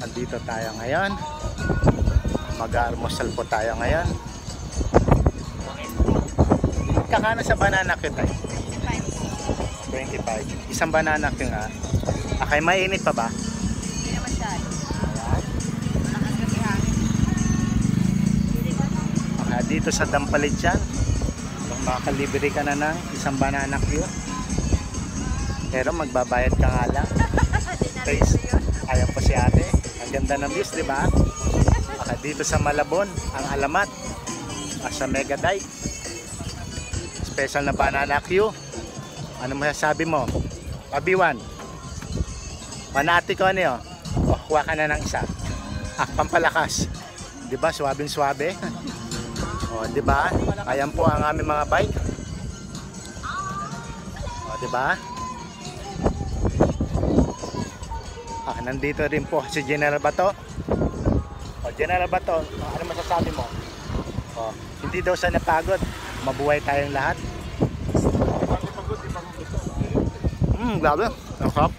Nandito tayo ngayon. Mag-almusal po tayo ngayon. Kakano sa banana kita eh? 25. Isang banana king nga. Okay, mainit pa ba? Hindi naman dahil. Ayan. Malakas kasi hangin. Dito sa Dampalit yan. Makakalibre ka na ng isang banana cue. Pero magbabayad ka nga lang. Taste. Ayan po si ate. Ang ganda ng views, di ba? Dito sa Malabon, ang alamat. Sa Megadite. Special na banana cue. Ano masasabi mo? Pabiwan. Panati ko ano yun? O, kuha ka na ng isa. Pampalakas. Diba? Suwabing suwabe. O, diba? Ayan po ang aming mga bike. O, diba? Nandito rin po si General Bato. O, General Bato, ano masasabi mo? O, hindi daw siya napagod. Mabuhay tayong lahat. Grabe. Ang sarap.